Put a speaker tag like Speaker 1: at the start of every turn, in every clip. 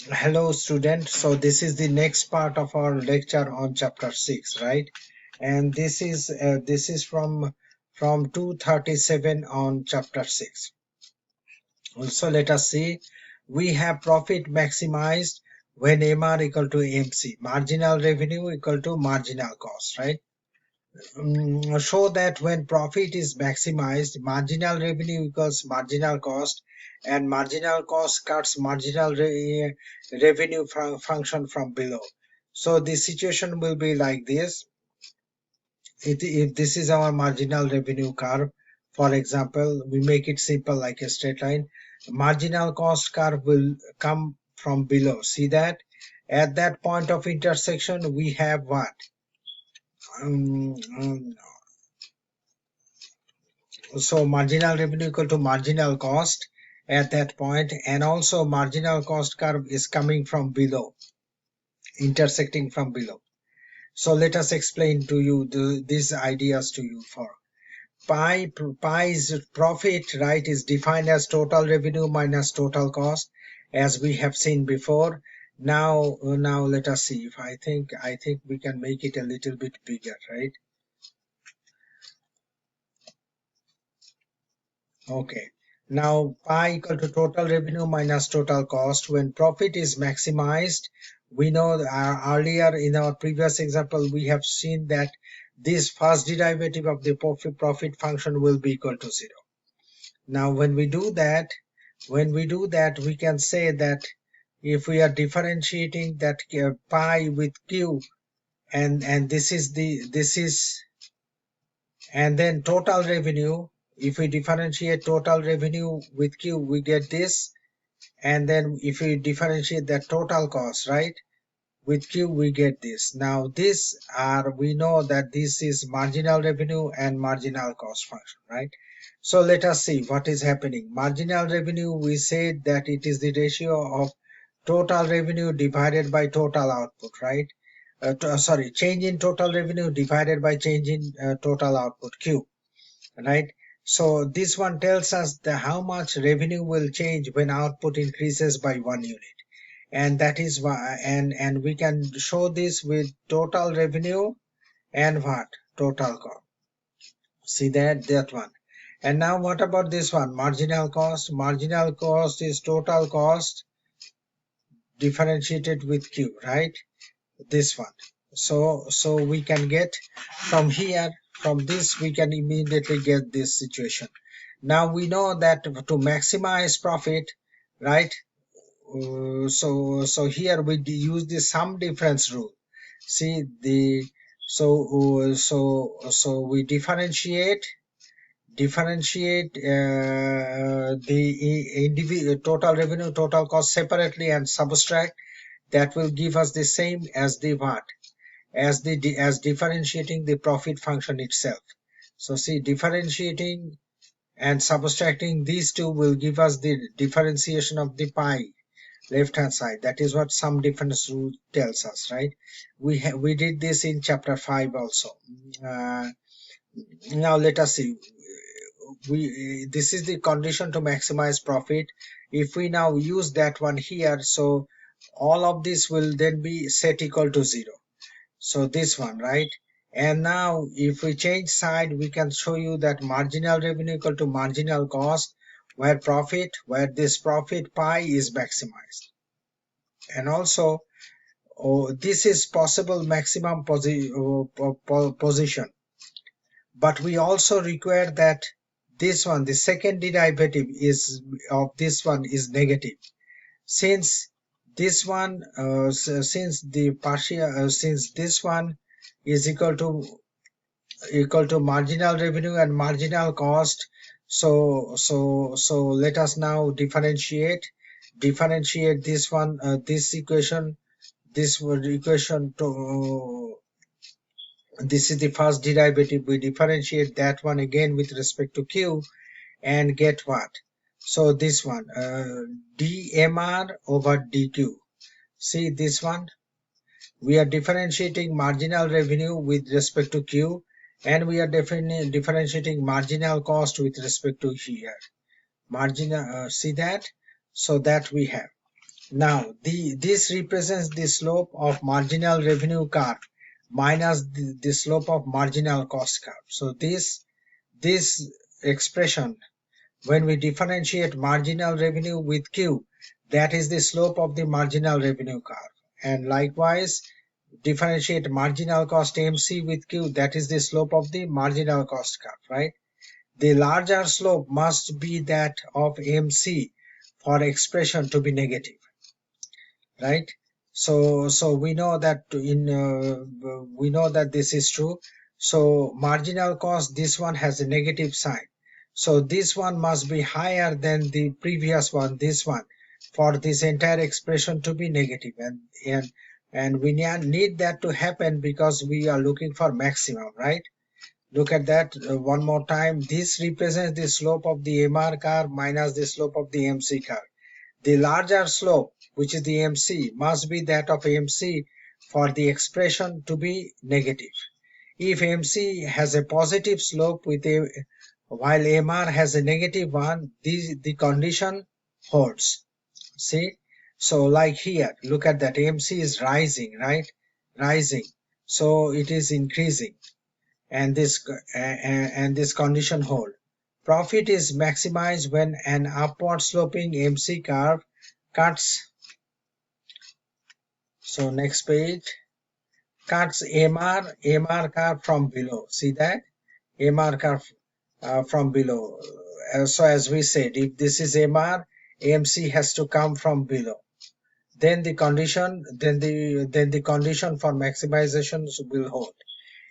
Speaker 1: Hello student, so this is the next part of our lecture on chapter 6, right? And this is from 237 on chapter 6. Also let us see, we have profit maximized when MR equal to MC, marginal revenue equal to marginal cost, right? Show that when profit is maximized, marginal revenue equals marginal cost, and marginal cost cuts marginal revenue function from below. So the situation will be like this. If this is our marginal revenue curve, for example, we make it simple like a straight line. Marginal cost curve will come from below. See that? At that point of intersection, we have what? Um, um, So marginal revenue equal to marginal cost at that point, and also marginal cost curve is coming from below, intersecting from below. So let us explain to you these ideas to you. For pi is profit, right, is defined as total revenue minus total cost, as we have seen before. Now let us see if I think we can make it a little bit bigger, right? Okay. Now pi equal to total revenue minus total cost. When profit is maximized, we know earlier in our previous example we have seen that this first derivative of the profit function will be equal to 0. Now when we do that we can say that if we are differentiating that pi with q, and then total revenue, if we differentiate total revenue with q we get this, and then if we differentiate the total cost, right, with q we get this. Now we know that this is marginal revenue and marginal cost function, right? So let us see what is happening. Marginal revenue, we said that it is the ratio of total revenue divided by total output, right? Sorry, change in total revenue divided by change in total output, q, right? So this one tells us how much revenue will change when output increases by 1 unit, and that is why, and we can show this with total revenue and what, total cost. See that one. And now what about this one, marginal cost? Marginal cost is total cost differentiated with q, right? This one. So we can get from here, from this we can immediately get this situation. Now we know that to maximize profit, right? So here we use the sum difference rule. See the so we differentiate the individual total revenue, total cost separately and subtract. That will give us the same as the what, as differentiating the profit function itself. So see, differentiating and subtracting these two will give us the differentiation of the pi left hand side. That is what sum difference rule tells us, right? We did this in chapter 5 also. uh, Now let us see, we this is the condition to maximize profit. If we now use that one here, so all of this will then be set equal to 0. So this one, right? And now if we change side, we can show you that marginal revenue equal to marginal cost, where this profit pi is maximized. And also, this is possible maximum position, but we also require that this one, the second derivative is of this one, is negative. Since this one since the partial since this one is equal to marginal revenue and marginal cost, so let us now differentiate this one, this equation to this is the first derivative. We differentiate that one again with respect to q and get what? So this one, dmr over dq. See this one, we are differentiating marginal revenue with respect to q, and we are differentiating marginal cost with respect to here, marginal, see that? So that we have. Now, this represents the slope of marginal revenue curve minus the slope of marginal cost curve. So this expression, when we differentiate marginal revenue with Q, that is the slope of the marginal revenue curve. And likewise, differentiate marginal cost MC with Q, that is the slope of the marginal cost curve, right? The larger slope must be that of MC for expression to be negative, right? So we know that we know that this is true. So marginal cost, this one has a negative sign, so this one must be higher than the previous one, this one, for this entire expression to be negative. And we need that to happen because we are looking for maximum, right? Look at that one more time. This represents the slope of the MR curve minus the slope of the MC curve. The larger slope, which is the MC, must be that of MC for the expression to be negative. If MC has a positive slope while MR has a negative one, the condition holds. See? So like here, look at that. MC is rising, right? Rising. So it is increasing, and this condition hold. Profit is maximized when an upward sloping MC curve cuts, so next page, cuts MR curve from below. See that? MR curve from below. So as we said, if this is MR, MC has to come from below. Then the condition for maximization will hold.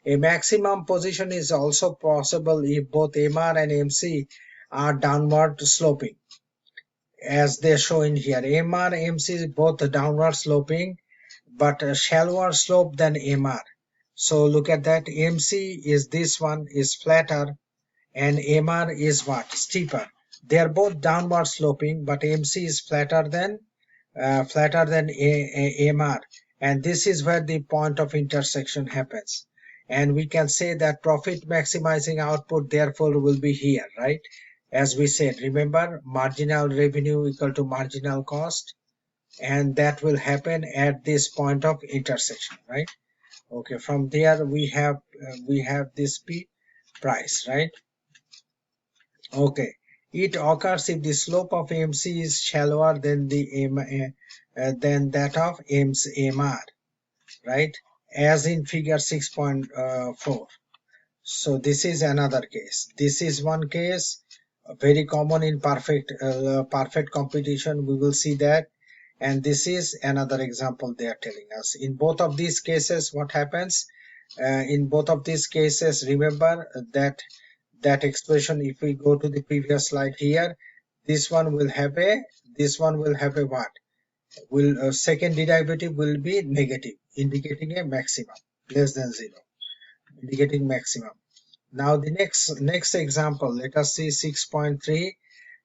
Speaker 1: A maximum position is also possible if both MR and MC are downward sloping, as they show in here. MR, MC is both downward sloping, but a shallower slope than MR. So look at that. MC is this one is flatter, and MR is what? Steeper. They are both downward sloping, but MC is flatter than MR, and this is where the point of intersection happens. And we can say that profit maximizing output therefore will be here, right? As we said, remember, marginal revenue equal to marginal cost, and that will happen at this point of intersection, right? Okay, from there we have this P price, right? Okay, it occurs if the slope of MC is shallower than than that of MR, right? As in figure 6.4. So this is another case. This is one case, very common in perfect competition. We will see that. And this is another example they are telling us. In both of these cases, what happens? In both of these cases, remember that expression. If we go to the previous slide here, this one will have a what? Second derivative will be negative, indicating a maximum, less than 0, indicating maximum. Now the next example, let us see 6.3.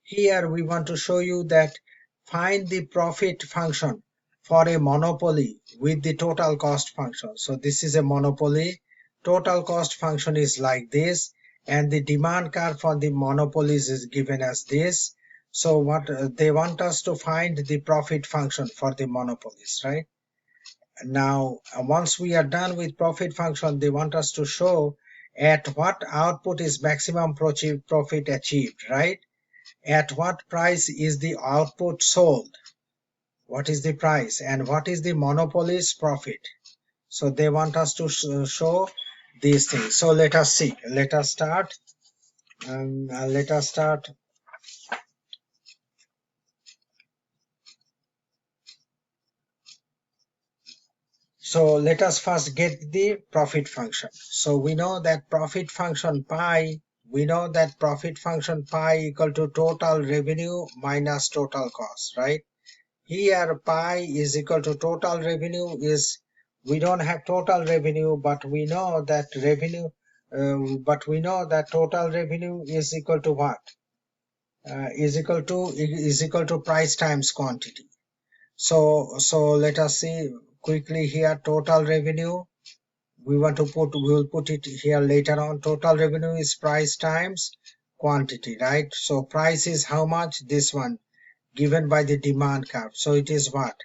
Speaker 1: Here we want to show you that find the profit function for a monopoly with the total cost function. So this is a monopoly. Total cost function is like this, and the demand curve for the monopolies is given as this. So what they want us to find the profit function for the monopolies, right? Now once we are done with profit function, they want us to show at what output is maximum profit achieved, right? At what price is the output sold? What is the price, and what is the monopoly's profit? So they want us to show these things. So let us see. Let us start. So let us first get the profit function. So we know that profit function pi equal to total revenue minus total cost, right? Here pi is equal to total revenue. Is we don't have total revenue, but we know that total revenue is equal to what? Is equal to price times quantity. So let us see quickly here. Total revenue, we will put it here later on. Total revenue is price times quantity, right? So price is how much? This one. given by the demand curve. So it is what?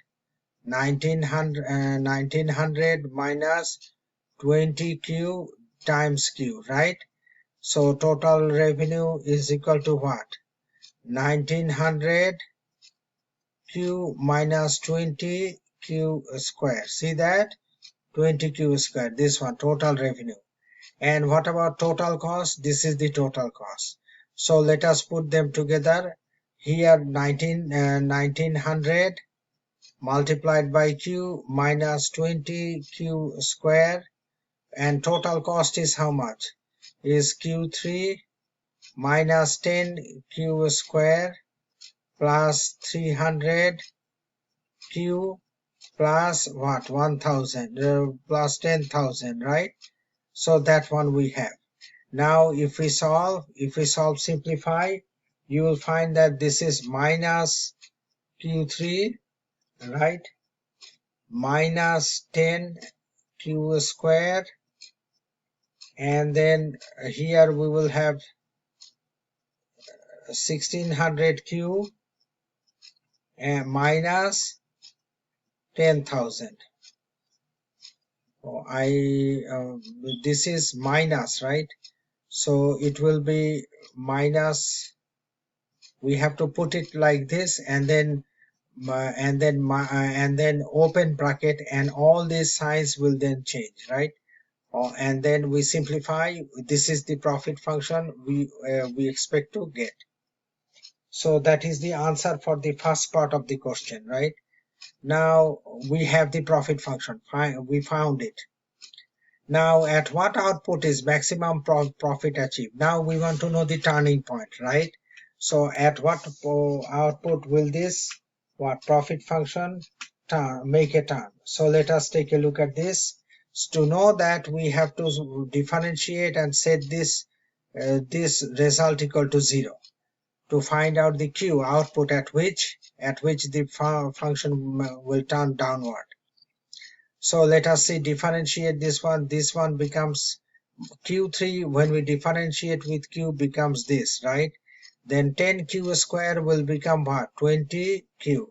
Speaker 1: 1900 minus 20Q times Q, right? So total revenue is equal to what? 1900 Q minus 20Q square. See that? 20Q square. This one, total revenue. And what about total cost? This is the total cost. So let us put them together. Here 1900 multiplied by Q minus 20Q square, and total cost is how much? Is Q3 minus 10Q square plus 300Q plus what? 1000 plus 10,000, right? So that one we have. Now if we simplify, you will find that this is minus Q3, right? Minus 10Q square, and then here we will have 1600Q and minus 10,000. This is minus, right? So it will be minus, we have to put it like this, and then open bracket, and all these signs will then change, right? And then we simplify. This is the profit function we expect to get. So that is the answer for the first part of the question, right? Now we have the profit function. Fine, we found it. Now at what output is maximum profit achieved? Now we want to know the turning point, right? So at what output will this profit function make a turn? So let us take a look at this. To know that, we have to differentiate and set this result equal to 0 to find out the Q output at which the function will turn downward. So let us see, differentiate this one. This one becomes Q3. When we differentiate with Q, becomes this, right? Then 10Q square will become what? 20Q.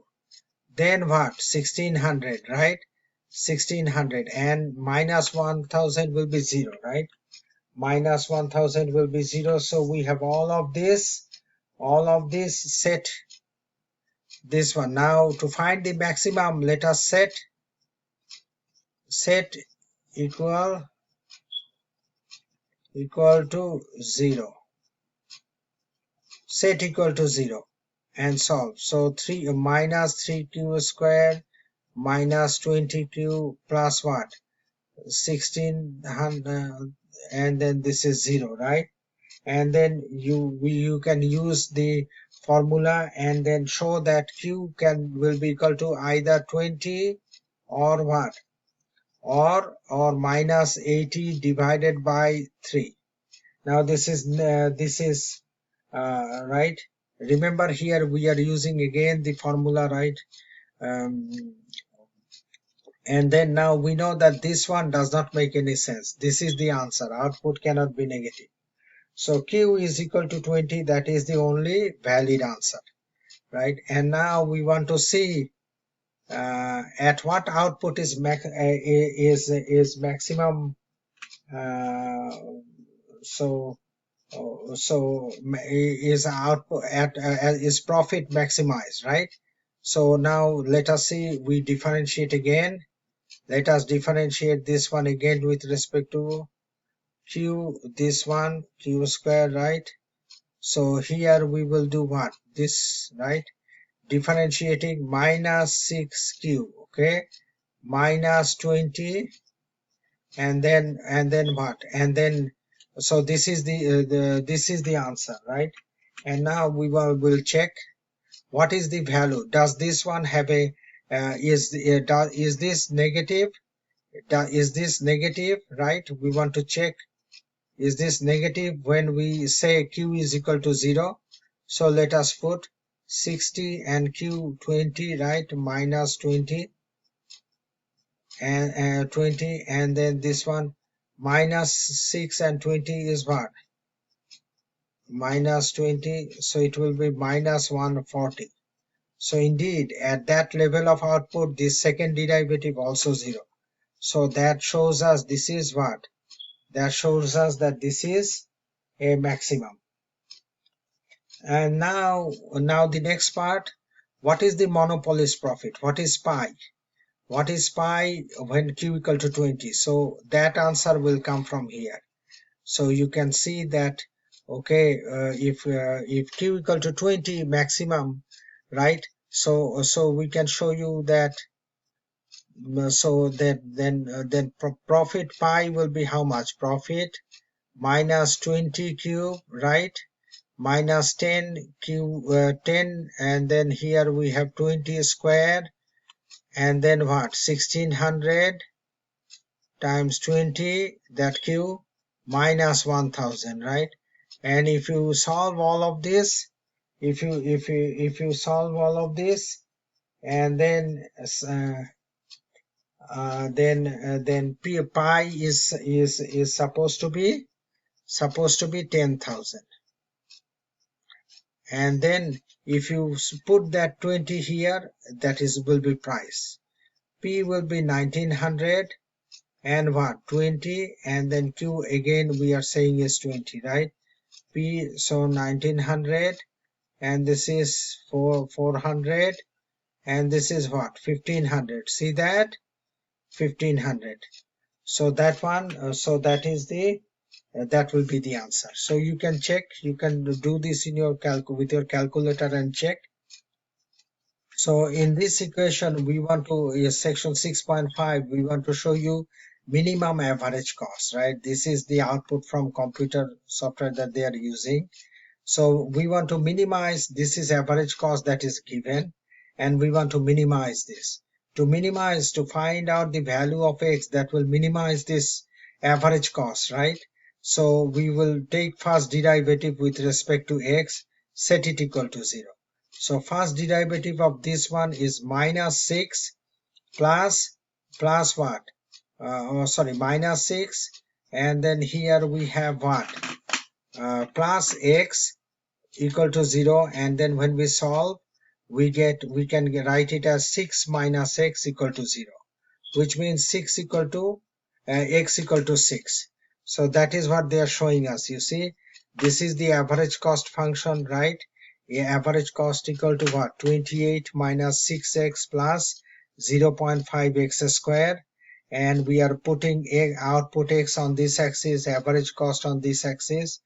Speaker 1: Then what? 1600, right? 1600, and minus 1000 will be 0, right? Minus 1000 will be 0. So we have all of this set this one. Now to find the maximum, let us set equal to 0. Set equal to 0 and solve. So minus 3Q square minus 20Q plus what? 1600, and then this is 0, right? And then you can use the formula and then show that Q will be equal to either 20 or what? Or minus 80 divided by 3. Now this is right. Remember, here we are using again the formula, right? And then now we know that this one does not make any sense. This is the answer. Output cannot be negative. So Q is equal to 20. That is the only valid answer, right? And now we want to see at what output is maximum. So is output is profit maximized, right? So now let us see, we differentiate again. Let us differentiate this one again with respect to Q, this one Q square, right? So here we will do what? This, right? Differentiating minus 6Q, okay, minus 20, and then what? And then so this is the answer, right? And now we will check what is the value. Does this one have a is this negative? Is this negative, right? We want to check, is this negative when we say Q is equal to 0? So let us put 60 and Q 20, right? Minus 20 and 20, and then this one minus 6 and 20 is what? Minus 20, so it will be minus 140. So indeed, at that level of output, this second derivative also 0. So that shows us this is what? That shows us that this is a maximum. And now the next part, what is the monopolist profit? What is pi? What is pi when q equal to 20? So that answer will come from here. So you can see that, okay, if q equal to 20 maximum, right? So we can show you that. So that then profit pi will be how much? Profit minus 20 cube, right? Minus 10 q 10, and then here we have 20 squared, and then what? 1600 times 20, that q, minus 1000, right? And if you solve all of this, if you solve all of this, and then then pi is supposed to be 10,000. And then if you put that 20 here, that is will be price. P will be 1900, and what? 20, and then q again we are saying is 20, right? P, so 1900, and this is 400, and this is what? 1500. See that? 1500. So that one, so that is the that will be the answer. So you can check, you can do this in your with your calculator and check. So in this equation, we want to, section 6.5, we want to show you minimum average cost, right? This is the output from computer software that they are using. So we want to minimize, this is average cost that is given, and we want to minimize this. To minimize, to find out the value of x that will minimize this average cost, right? So we will take first derivative with respect to x, set it equal to 0. So first derivative of this one is minus 6 plus what? Minus 6, and then here we have what? Plus x equal to 0, and then when we solve, we can write it as 6 minus x equal to 0, which means 6 equal to x equal to 6. So that is what they are showing us. You see, this is the average cost function, right? Average cost equal to what? 28 minus 6x plus 0.5x square, and we are putting output x on this axis, average cost on this axis.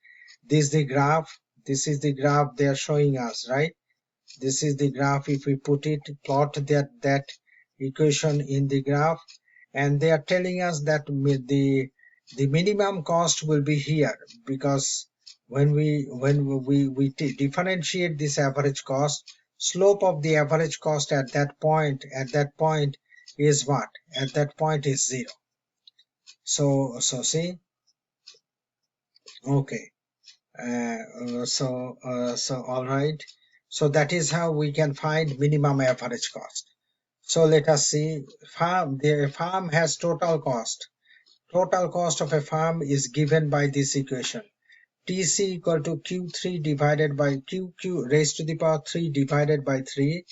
Speaker 1: This is the graph. This is the graph they are showing us, right? This is the graph. If we plot that equation in the graph, and they are telling us that the minimum cost will be here, because when we differentiate this average cost, slope of the average cost at that point is what? At that point is 0. So see, okay. So all right. So that is how we can find minimum average cost. So let us see. The farm has total cost. Total cost of a farm is given by this equation. TC equal to Q3 divided by QQ raised to the power 3 divided by 3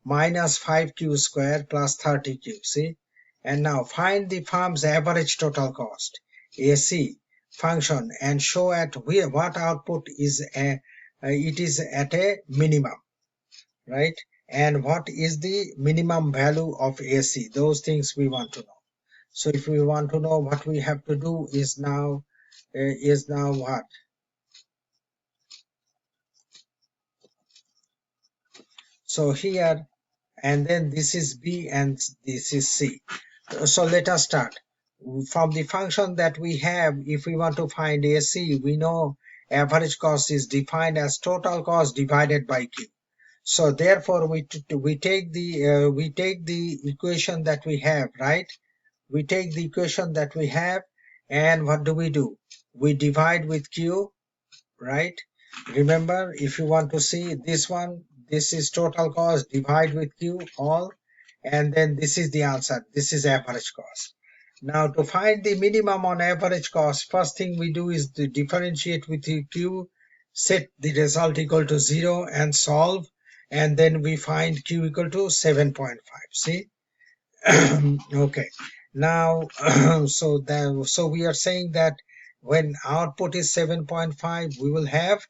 Speaker 1: minus 5Q square plus 30Q. See? And now find the farm's average total cost, AC function, and show at what output is it is at a minimum, right? And what is the minimum value of AC? Those things we want to know. So if we want to know, what we have to do is now what? So here, and then this is B and this is C. So let us start. From the function that we have, if we want to find AC, we know average cost is defined as total cost divided by Q. So therefore we take the equation that we have, right? We take the equation that we have, and what do? We divide with Q, right? Remember, if you want to see this one, this is total cost, divide with Q all, and then this is the answer. This is average cost. Now to find the minimum on average cost, first thing we do is to differentiate with the Q, set the result equal to 0 and solve, and then we find q equal to 7.5. See? Okay, now so we are saying that when output is 7.5, we will have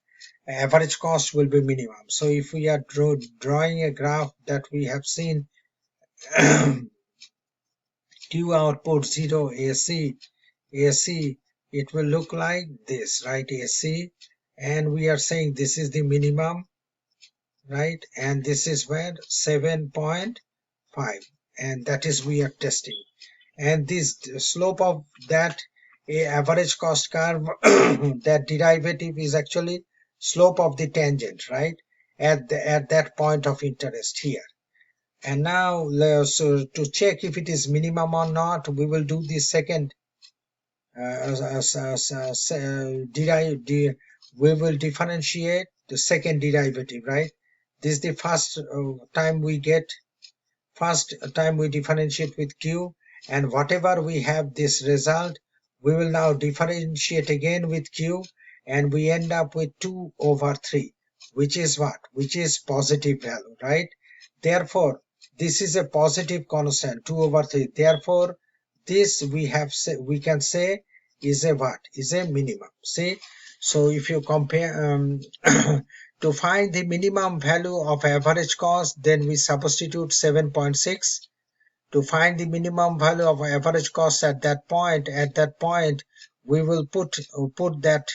Speaker 1: average cost will be minimum. So if we are drawing a graph that we have seen, q output 0 AC, it will look like this, right? AC, and we are saying this is the minimum, right? And this is where 7.5, and that is we are testing. And this slope of that average cost curve, that derivative is actually slope of the tangent, right? At that point of interest here. And now so to check if it is minimum or not, we will do the second we will differentiate the second derivative, right? This is the first time we differentiate with q, and whatever we have this result, we will now differentiate again with q, and we end up with 2 over 3, which is what? Which is positive value, right? Therefore, this is a positive constant, 2 over 3. Therefore, this we can say is a what? Is a minimum. See? So if you compare to find the minimum value of average cost, then we substitute 7.6. To find the minimum value of average cost at that point, we will put that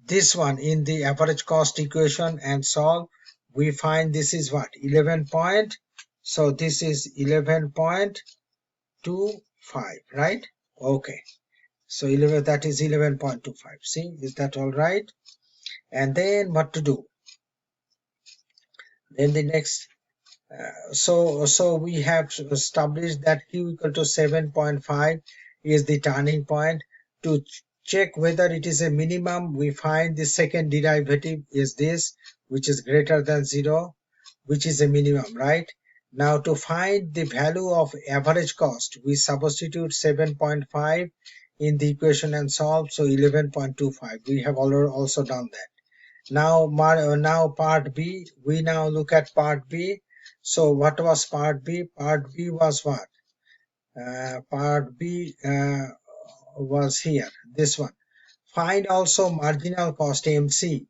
Speaker 1: this one in the average cost equation and solve. We find this is what? 11 point. So this is 11.25, right? Okay. So 11, that is 11.25. See, is that all right? And then what to do? Then the next, so we have established that q equal to 7.5 is the turning point. To check whether it is a minimum, we find the second derivative is this, which is greater than 0, which is a minimum, right? Now to find the value of average cost, we substitute 7.5 in the equation and solve. So 11.25, we have already also done that. Now part B, we now look at part B. So what was part B? Part B was what? Part B was here, this one. Find also marginal cost MC.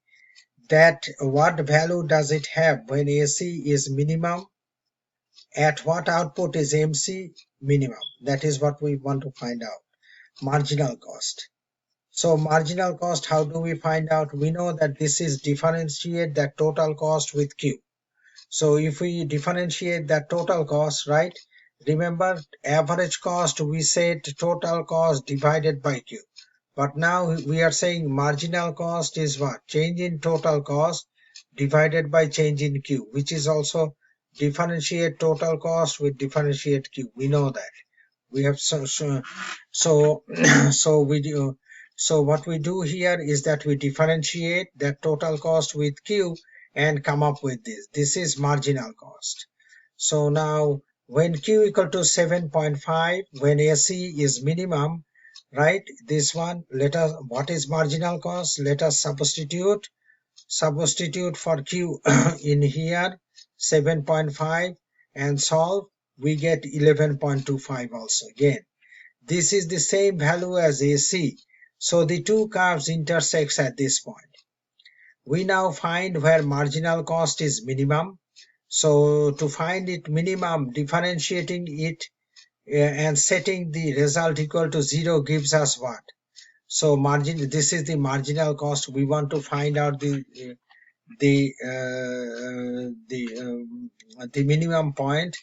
Speaker 1: That what value does it have when AC is minimum? At what output is MC minimum? That is what we want to find out. Marginal cost. So marginal cost, how do we find out? We know that this is differentiate that total cost with Q. So if we differentiate that total cost, right? Remember average cost, we said total cost divided by Q. But now we are saying marginal cost is what? Change in total cost divided by change in Q, which is also differentiate total cost with differentiate Q. We know that. We have so we do. So what we do here is that we differentiate that total cost with Q and come up with this. This is marginal cost. So now when Q equal to 7.5, when AC is minimum, right? This one, what is marginal cost? Let us substitute for Q in here, 7.5, and solve. We get 11.25 also again. This is the same value as AC. So the two curves intersects at this point. We now find where marginal cost is minimum. So to find it minimum, differentiating it and setting the result equal to 0 gives us what? So this is the marginal cost. We want to find out the minimum point.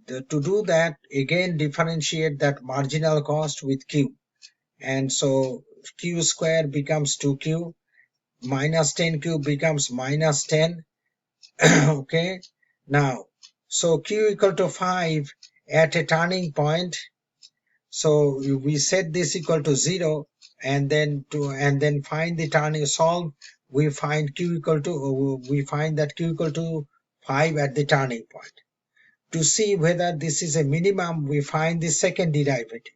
Speaker 1: To do that, again differentiate that marginal cost with Q, and so Q square becomes 2Q, minus 10Q becomes minus 10. Okay, now so Q equal to 5 at a turning point. So we set this equal to 0, and then find the turning, solve. We find Q equal to that Q equal to 5 at the turning point. To see whether this is a minimum, we find the second derivative.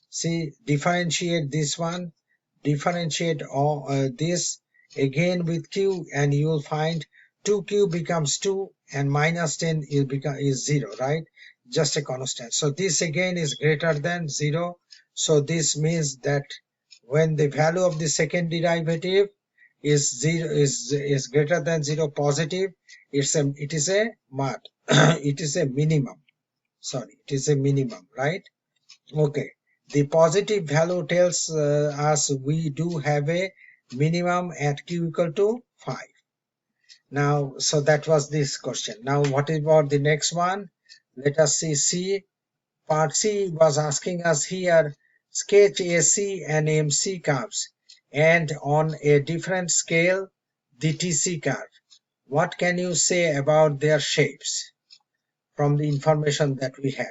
Speaker 1: See, differentiate this one, differentiate all this again with Q, and you will find 2q becomes 2 and minus 10 is 0, right? Just a constant. So this again is greater than 0. So this means that when the value of the second derivative is 0 is greater than 0 positive, it is a mod. It is a minimum. Sorry, it is a minimum, right? Okay. The positive value tells us we do have a minimum at q equal to 5. Now, so that was this question. Now, what about the next one? Let us see C. Part C was asking us here, sketch AC and MC curves and on a different scale, the TC curve. What can you say about their shapes from the information that we have?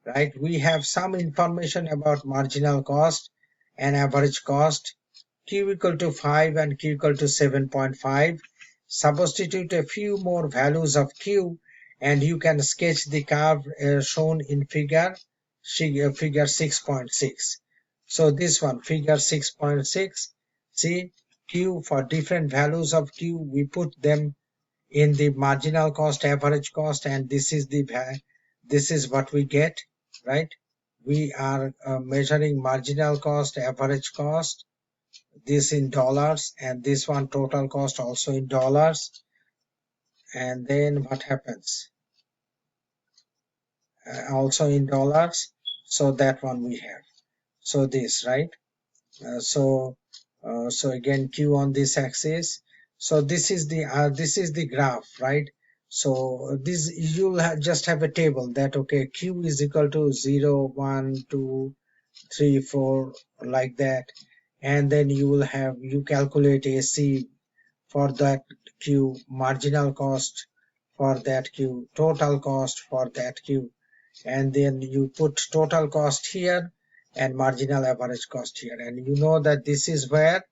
Speaker 1: Right? We have some information about marginal cost and average cost, q equal to 5 and q equal to 7.5. Substitute a few more values of q and you can sketch the curve shown in figure 6.6. So this one, figure 6.6, see q for different values of q, we put them in the marginal cost, average cost, and this is what we get, right? We are measuring marginal cost, average cost, this in dollars, and this one total cost also in dollars. And then what happens? Also in dollars. So that one we have. So this, right? So again q on this axis. So this is the graph, right? So this you'll just have a table that okay, q is equal to 0, 1, 2, 3, 4, like that, and then you calculate AC for that q, marginal cost for that q, total cost for that q, and then you put total cost here and marginal average cost here, and you know that this is where,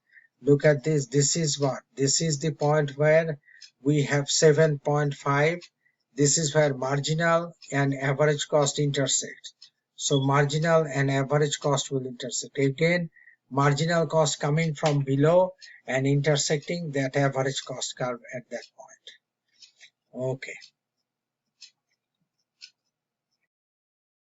Speaker 1: look at this is what, this is the point where we have 7.5. This is where marginal and average cost intersect. So marginal and average cost will intersect again, marginal cost coming from below and intersecting that average cost curve at that point. Okay.